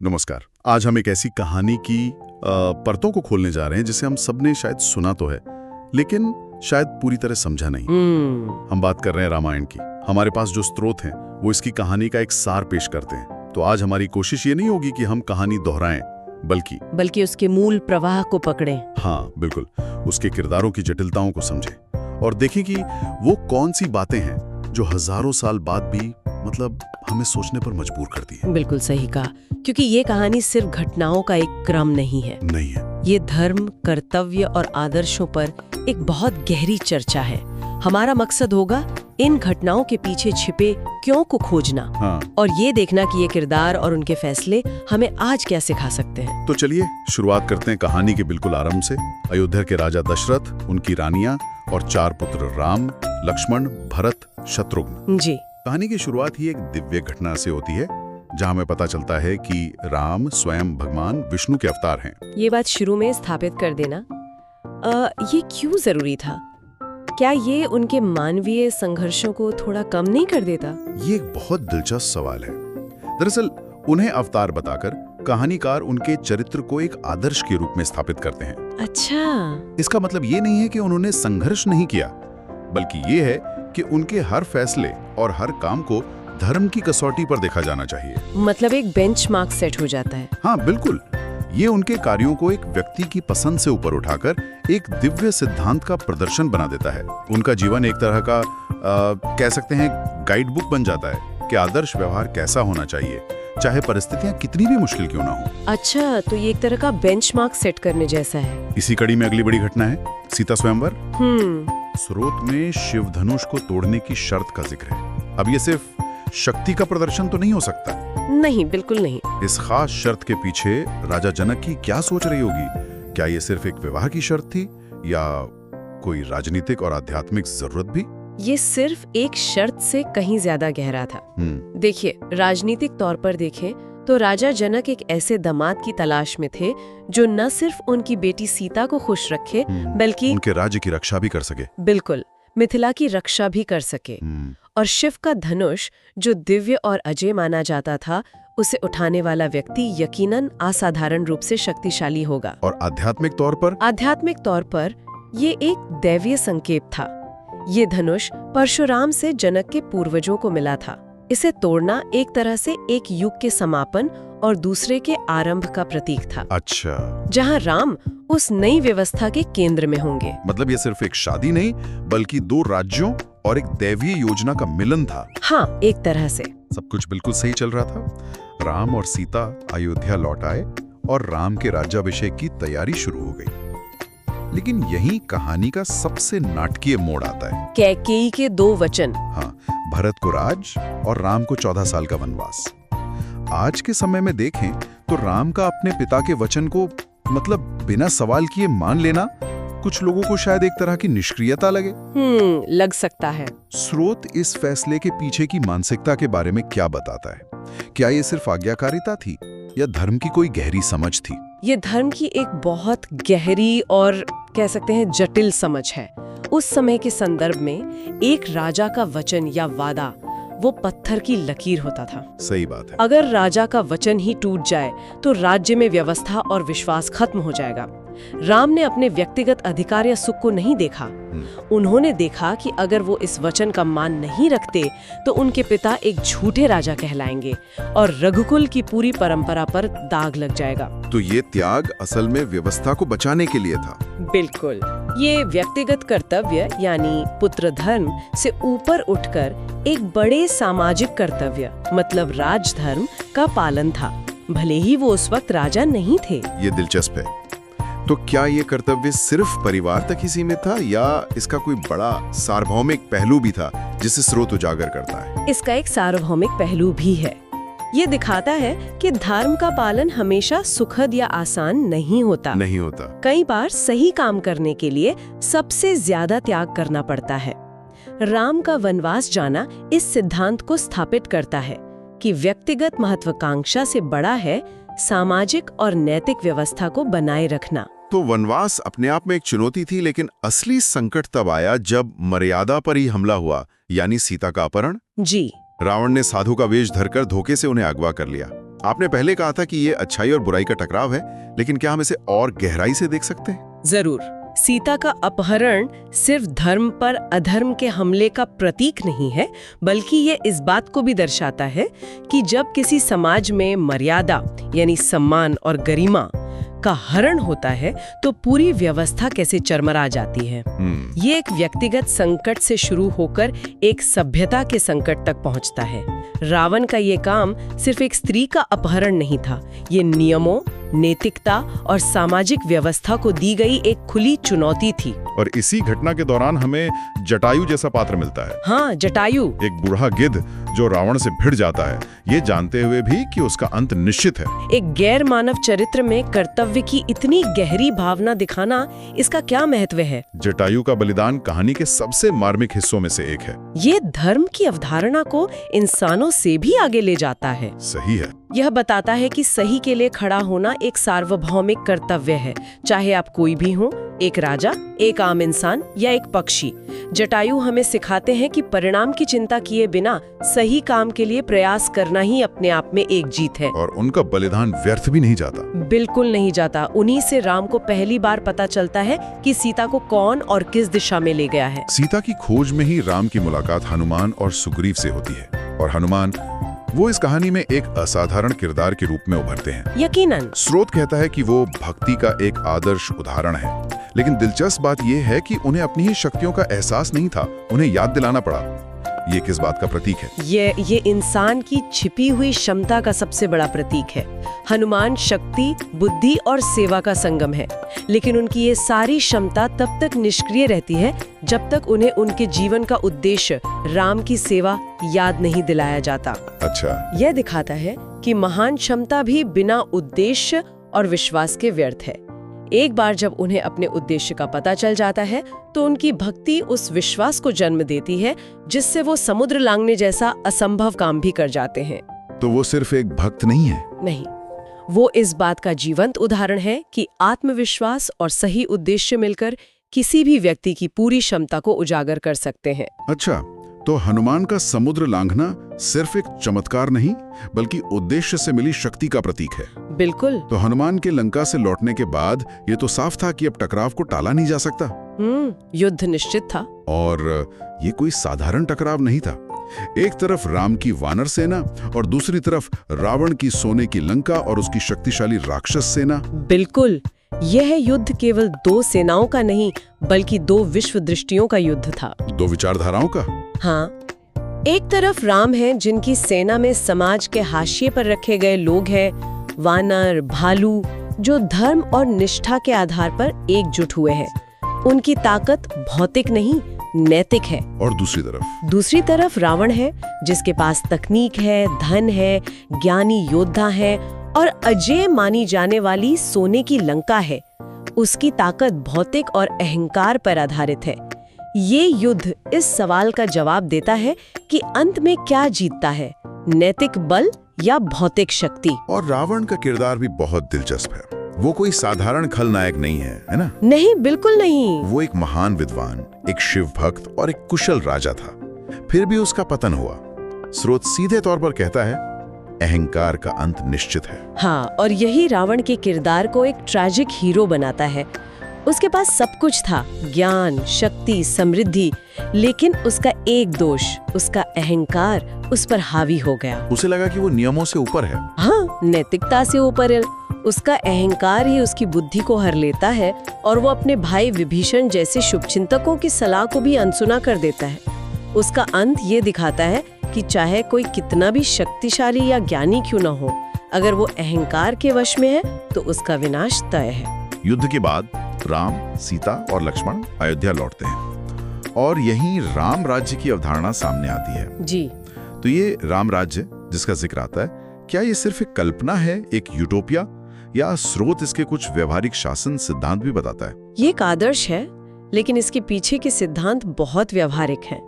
नमस्कार। आज हम एक ऐसी कहानी की परतों को खोलने जा रहे हैं जिसे हम सबने शायद सुना तो है, लेकिन शायद पूरी तरह समझा नहीं। हम बात कर रहे हैं रामायण की। हमारे पास जो स्रोत हैं वो इसकी कहानी का एक सार पेश करते हैं। तो आज हमारी कोशिश ये नहीं होगी कि हम कहानी दोहराएं, बल्कि उसके मूल प्रवाह को पकड़ें। हाँ बिल्कुल, उसके किरदारों की जटिलताओं को समझें और देखें कि वो कौन सी बातें हैं जो हजारों साल बाद भी हमें सोचने पर मजबूर करती है। बिल्कुल सही कहा, क्योंकि ये कहानी सिर्फ घटनाओं का एक क्रम नहीं है। ये धर्म, कर्तव्य और आदर्शों पर एक बहुत गहरी चर्चा है। हमारा मकसद होगा इन घटनाओं के पीछे छिपे क्यों को खोजना। और ये देखना कि ये किरदार और उनके फैसले हमें आज क्या सिखा सकते हैं। तो चलिए शुरुआत करते हैं कहानी के बिल्कुल आरंभ से। अयोध्या के राजा दशरथ, उनकी रानियां और 4 पुत्र राम, लक्ष्मण, भरत, शत्रुघ्न। जी, कहानी की शुरुआत ही एक दिव्य घटना से होती है, जहां हमें पता चलता है कि राम स्वयं भगवान विष्णु के अवतार हैं। ये बात शुरू में स्थापित कर देना, ये क्यों जरूरी था? क्या ये उनके मानवीय संघर्षों को थोड़ा कम नहीं कर देता? ये एक बहुत दिलचस्प सवाल है। दरअसल उन्हें अवतार बताकर कहानीकार उनके चरित्र को एक आदर्श के रूप में स्थापित करते हैं। अच्छा, इसका मतलब ये नहीं है कि उन्होंने संघर्ष नहीं किया, बल्कि ये है कि उनके हर फैसले और हर काम को धर्म की कसौटी पर देखा जाना चाहिए। मतलब एक बेंचमार्क सेट हो जाता है। हाँ बिल्कुल, ये उनके कार्यों को एक व्यक्ति की पसंद से ऊपर उठाकर एक दिव्य सिद्धांत का प्रदर्शन बना देता है। उनका जीवन एक तरह का कह सकते हैं गाइड बुक बन जाता है कि आदर्श व्यवहार कैसा होना चाहिए, चाहे परिस्थितियां कितनी भी मुश्किल क्यों ना हो। अच्छा, तो ये एक तरह का बेंचमार्क सेट करने जैसा है। इसी कड़ी में अगली बड़ी घटना है सीता स्वयंवर। स्रोत में शिव धनुष को तोड़ने की शर्त का जिक्र है। अब ये सिर्फ शक्ति का प्रदर्शन तो नहीं हो सकता। नहीं, बिल्कुल नहीं। इस खास शर्त के पीछे राजा जनक की क्या सोच रही होगी? क्या ये सिर्फ एक विवाह की शर्त थी या कोई राजनीतिक और आध्यात्मिक जरूरत भी? ये सिर्फ एक शर्त से कहीं ज्यादा गहरा था। देखिए, राजनीतिक तौर पर देखें तो राजा जनक एक ऐसे दामाद की तलाश में थे जो न सिर्फ उनकी बेटी सीता को खुश रखे बल्कि उनके राज्य की रक्षा भी कर सके। बिल्कुल, मिथिला की रक्षा भी कर सके। और शिव का धनुष, जो दिव्य और अजय माना जाता था, उसे उठाने वाला व्यक्ति यकीनन असाधारण रूप से शक्तिशाली होगा। और आध्यात्मिक तौर पर ये एक दैवीय संकेत था। ये धनुष परशुराम से जनक के पूर्वजों को मिला था। इसे तोड़ना एक तरह से एक युग के समापन और दूसरे के आरंभ का प्रतीक था। अच्छा, जहां राम उस नई व्यवस्था के केंद्र में होंगे। मतलब ये सिर्फ एक शादी नहीं, बल्कि 2 राज्यों और एक दैवीय योजना का मिलन था। हाँ, एक तरह से सब कुछ बिल्कुल सही चल रहा था। राम और सीता अयोध्या लौट आए और राम के राज्याभिषेक की तैयारी शुरू हो गई। लेकिन यही कहानी का सबसे नाटकीय मोड़ आता है। कैकेयी के 2 वचन। हाँ, भरत को राज और राम को 14 साल का वनवास। आज के समय में देखें तो राम का अपने पिता के वचन को बिना सवाल किए मान लेना कुछ लोगों को शायद एक तरह की निष्क्रियता लगे। लग सकता है। स्रोत इस फैसले के पीछे की मानसिकता के बारे में क्या बताता है? क्या ये सिर्फ आज्ञाकारिता थी या धर्म की कोई गहरी समझ थी? ये धर्म की एक बहुत गहरी और कह सकते हैं जटिल समझ है। उस समय के संदर्भ में एक राजा का वचन या वादा वो पत्थर की लकीर होता था। सही बात है। अगर राजा का वचन ही टूट जाए तो राज्य में व्यवस्था और विश्वास खत्म हो जाएगा। राम ने अपने व्यक्तिगत अधिकार या सुख को नहीं देखा। उन्होंने देखा कि अगर वो इस वचन का मान नहीं रखते तो उनके पिता एक झूठे राजा कहलाएंगे और रघुकुल की पूरी परंपरा पर दाग लग जाएगा। तो ये त्याग असल में व्यवस्था को बचाने के लिए था। बिल्कुल, ये व्यक्तिगत कर्तव्य यानी पुत्र धर्म से ऊपर उठकर एक बड़े सामाजिक कर्तव्य मतलब राजधर्म का पालन था, भले ही वो उस वक्त राजा नहीं थे। ये दिलचस्प है। तो क्या ये कर्तव्य सिर्फ परिवार तक ही सीमित था या इसका कोई बड़ा सार्वभौमिक पहलू भी था जिसे स्रोत उजागर करता है? इसका एक सार्वभौमिक पहलू भी है। ये दिखाता है कि धर्म का पालन हमेशा सुखद या आसान नहीं होता। कई बार सही काम करने के लिए सबसे ज्यादा त्याग करना पड़ता है। राम का वनवास जाना इस सिद्धांत को स्थापित करता है कि व्यक्तिगत महत्वाकांक्षा से बड़ा है सामाजिक और नैतिक व्यवस्था को बनाए रखना। तो वनवास अपने आप में एक चुनौती थी, लेकिन असली संकट तब आया जब मर्यादा पर ही हमला हुआ, यानी सीता का अपहरण। जी, रावण ने साधु का वेश धरकर धोखे से उन्हें अगवा कर लिया। आपने पहले कहा था कि ये अच्छाई और बुराई का टकराव है, लेकिन क्या हम इसे और गहराई से देख सकते हैं? जरूर। सीता का अपहरण सिर्फ धर्म पर अधर्म के हमले का प्रतीक नहीं है, बल्कि ये इस बात को भी दर्शाता है कि जब किसी समाज में मर्यादा यानी सम्मान और गरिमा का हरण होता है तो पूरी व्यवस्था कैसे चरमरा जाती है। ये एक व्यक्तिगत संकट से शुरू होकर एक सभ्यता के संकट तक पहुंचता है। रावण का ये काम सिर्फ एक स्त्री का अपहरण नहीं था, ये नियमों, नैतिकता और सामाजिक व्यवस्था को दी गई एक खुली चुनौती थी। और इसी घटना के दौरान हमें जटायु जैसा पात्र मिलता है। हाँ, जटायु, एक बूढ़ा गिद्ध जो रावण से भिड़ जाता है, ये जानते हुए भी कि उसका अंत निश्चित है। एक गैर मानव चरित्र में कर्तव्य की इतनी गहरी भावना दिखाना, इसका क्या महत्व है? जटायु का बलिदान कहानी के सबसे मार्मिक हिस्सों में से एक है। ये धर्म की अवधारणा को इंसानों से भी आगे ले जाता है। सही है। यह बताता है कि सही के लिए खड़ा होना एक सार्वभौमिक कर्तव्य है, चाहे आप कोई भी हो, एक राजा, एक आम इंसान या एक पक्षी। जटायु हमें सिखाते हैं कि परिणाम की चिंता किए बिना सही काम के लिए प्रयास करना ही अपने आप में एक जीत है। और उनका बलिदान व्यर्थ भी नहीं जाता। बिल्कुल नहीं जाता। उन्हीं से राम को पहली बार पता चलता है कि सीता को कौन और किस दिशा में ले गया है। सीता की खोज में ही राम की मुलाकात हनुमान और सुग्रीव से होती है, और हनुमान वो इस कहानी में एक असाधारण किरदार के रूप में उभरते हैं। यकीनन। स्रोत कहता है कि वो भक्ति का एक आदर्श उदाहरण है, लेकिन दिलचस्प बात यह है कि उन्हें अपनी ही शक्तियों का एहसास नहीं था, उन्हें याद दिलाना पड़ा। ये किस बात का प्रतीक है? ये इंसान की छिपी हुई क्षमता का सबसे बड़ा प्रतीक है। हनुमान शक्ति, बुद्धि और सेवा का संगम है, लेकिन उनकी ये सारी क्षमता तब तक निष्क्रिय रहती है जब तक उन्हें उनके जीवन का उद्देश्य राम की सेवा याद नहीं दिलाया जाता। अच्छा। यह दिखाता है कि महान क्षमता भी बिना उद्देश्य और विश्वास के व्यर्थ है। एक बार जब उन्हें अपने उद्देश्य का पता चल जाता है तो उनकी भक्ति उस विश्वास को जन्म देती है जिससे वो समुद्र लांघने जैसा असंभव काम भी कर जाते हैं। तो वो सिर्फ एक भक्त नहीं है? नहीं, वो इस बात का जीवंत उदाहरण है कि आत्मविश्वास और सही उद्देश्य मिलकर किसी भी व्यक्ति की पूरी क्षमता को उजागर कर सकते हैं। अच्छा, तो हनुमान का समुद्र लांघना सिर्फ एक चमत्कार नहीं, बल्कि उद्देश्य से मिली शक्ति का प्रतीक है। बिल्कुल। तो हनुमान के लंका से लौटने के बाद ये तो साफ था कि अब टकराव को टाला नहीं जा सकता। युद्ध निश्चित था। और ये कोई साधारण टकराव नहीं था। एक तरफ राम की वानर सेना और दूसरी तरफ रावण की सोने की लंका और उसकी शक्तिशाली राक्षस सेना। बिल्कुल, यह युद्ध केवल दो सेनाओं का नहीं, बल्कि दो विश्व दृष्टियों का युद्ध था। दो विचारधाराओं का। हाँ, एक तरफ राम है जिनकी सेना में समाज के हाशिए पर रखे गए लोग हैं, वानर, भालू, जो धर्म और निष्ठा के आधार पर एकजुट हुए हैं। उनकी ताकत भौतिक नहीं, नैतिक है। और दूसरी तरफ रावण है, जिसके पास तकनीक है, धन है, ज्ञानी योद्धा है और अजेय मानी जाने वाली सोने की लंका है। उसकी ताकत भौतिक और अहंकार पर आधारित है। ये युद्ध इस सवाल का जवाब देता है कि अंत में क्या जीतता है, नैतिक बल या भौतिक शक्ति। और रावण का किरदार भी बहुत दिलचस्प है। वो कोई साधारण खलनायक नहीं है ना? नहीं, बिल्कुल नहीं। वो एक महान विद्वान, एक शिव भक्त और एक कुशल राजा था। फिर भी उसका पतन हुआ। स्रोत सीधे तौर पर कहता है, अहंकार का अंत निश्चित है। हाँ, और यही रावण के किरदार को एक ट्रैजिक हीरो बनाता है। उसके पास सब कुछ था, ज्ञान, शक्ति, समृद्धि, लेकिन उसका एक दोष, उसका अहंकार उस पर हावी हो गया। उसे लगा कि वो नियमों से ऊपर है। हाँ, नैतिकता से ऊपर है। उसका अहंकार ही उसकी बुद्धि को हर लेता है और वो अपने भाई विभीषण जैसे शुभचिंतकों की सलाह को भी अनसुना कर देता है। उसका अंत ये दिखाता है कि चाहे कोई कितना भी शक्तिशाली या ज्ञानी क्यों न हो, अगर वो अहंकार के वश में है तो उसका विनाश तय है। युद्ध के बाद राम, सीता और लक्ष्मण अयोध्या लौटते हैं और यहीं राम राज्य की अवधारणा सामने आती है। जी। तो ये राम राज्य जिसका जिक्र आता है, क्या ये सिर्फ एक कल्पना है, एक यूटोपिया, या स्रोत इसके कुछ व्यवहारिक शासन सिद्धांत भी बताता है? ये एक आदर्श है, लेकिन इसके पीछे के सिद्धांत बहुत व्यवहारिक हैं।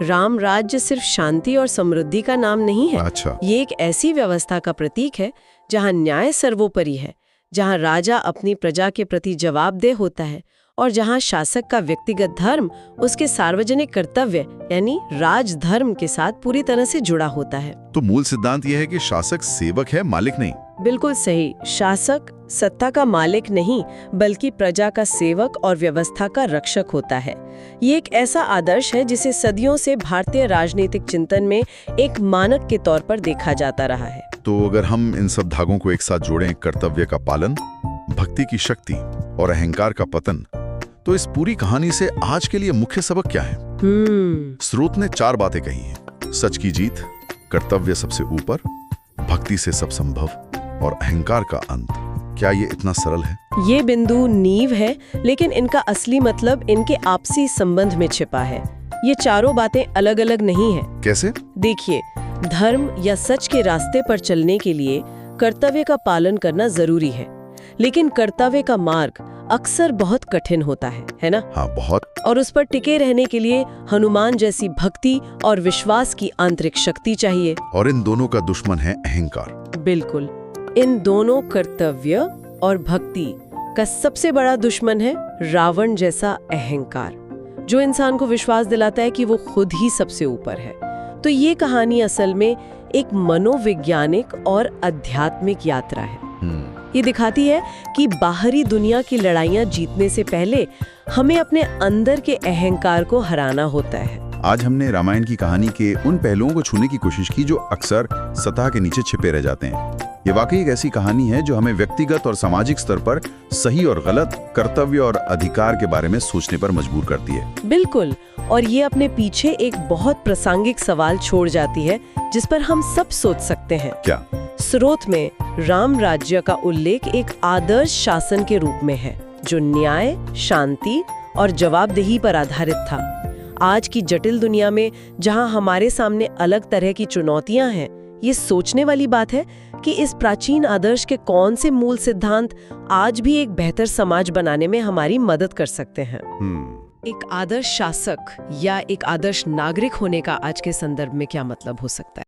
राम राज्य सिर्फ शांति और समृद्धि का नाम नहीं है। अच्छा। ये एक ऐसी व्यवस्था का प्रतीक है जहाँ न्याय सर्वोपरि है, जहाँ राजा अपनी प्रजा के प्रति जवाबदेह होता है और जहाँ शासक का व्यक्तिगत धर्म उसके सार्वजनिक कर्तव्य यानी राजधर्म के साथ पूरी तरह से जुड़ा होता है। तो मूल सिद्धांत यह है कि शासक सेवक है, मालिक नहीं। बिल्कुल सही। शासक सत्ता का मालिक नहीं बल्कि प्रजा का सेवक और व्यवस्था का रक्षक होता है। ये एक ऐसा आदर्श है जिसे सदियों से भारतीय राजनीतिक चिंतन में एक मानक के तौर पर देखा जाता रहा है। तो अगर हम इन सब धागों को एक साथ जोड़ें, कर्तव्य का पालन, भक्ति की शक्ति और अहंकार का पतन, तो इस पूरी कहानी से आज के लिए मुख्य सबक क्या है? स्रोत ने 4 बातें कही हैं। सच की जीत, कर्तव्य सबसे ऊपर, भक्ति से सब संभव और अहंकार का अंत। क्या ये इतना सरल है? ये बिंदु नींव है, लेकिन इनका असली मतलब इनके आपसी संबंध में छिपा है। ये चारों बातें अलग अलग नहीं हैं। कैसे? देखिए, धर्म या सच के रास्ते पर चलने के लिए कर्तव्य का पालन करना जरूरी है, लेकिन कर्तव्य का मार्ग अक्सर बहुत कठिन होता है ना? हाँ, बहुत। और उस पर टिके रहने के लिए हनुमान जैसी भक्ति और विश्वास की आंतरिक शक्ति चाहिए। और इन दोनों का दुश्मन है अहंकार। बिल्कुल। इन दोनों कर्तव्य और भक्ति का सबसे बड़ा दुश्मन है रावण जैसा अहंकार, जो इंसान को विश्वास दिलाता है कि वो खुद ही सबसे ऊपर है। तो ये कहानी असल में एक मनोवैज्ञानिक और आध्यात्मिक यात्रा है। ये दिखाती है कि बाहरी दुनिया की लड़ाइयाँ जीतने से पहले हमें अपने अंदर के अहंकार को हराना होता है। आज हमने रामायण की कहानी के उन पहलुओं को छूने की कोशिश की जो अक्सर सतह के नीचे छिपे रह जाते हैं। ये वाकई एक ऐसी कहानी है जो हमें व्यक्तिगत और सामाजिक स्तर पर सही और गलत, कर्तव्य और अधिकार के बारे में सोचने पर मजबूर करती है। बिल्कुल। और ये अपने पीछे एक बहुत प्रासंगिक सवाल छोड़ जाती है जिस पर हम सब सोच सकते हैं। क्या? स्रोत में राम राज्य का उल्लेख एक आदर्श शासन के रूप में है जो न्याय, शांति और जवाबदेही पर आधारित था। आज की जटिल दुनिया में जहां हमारे सामने अलग तरह की चुनौतियां हैं, ये सोचने वाली बात है कि इस प्राचीन आदर्श के कौन से मूल सिद्धांत आज भी एक बेहतर समाज बनाने में हमारी मदद कर सकते हैं। एक आदर्श शासक या एक आदर्श नागरिक होने का आज के संदर्भ में क्या मतलब हो सकता है?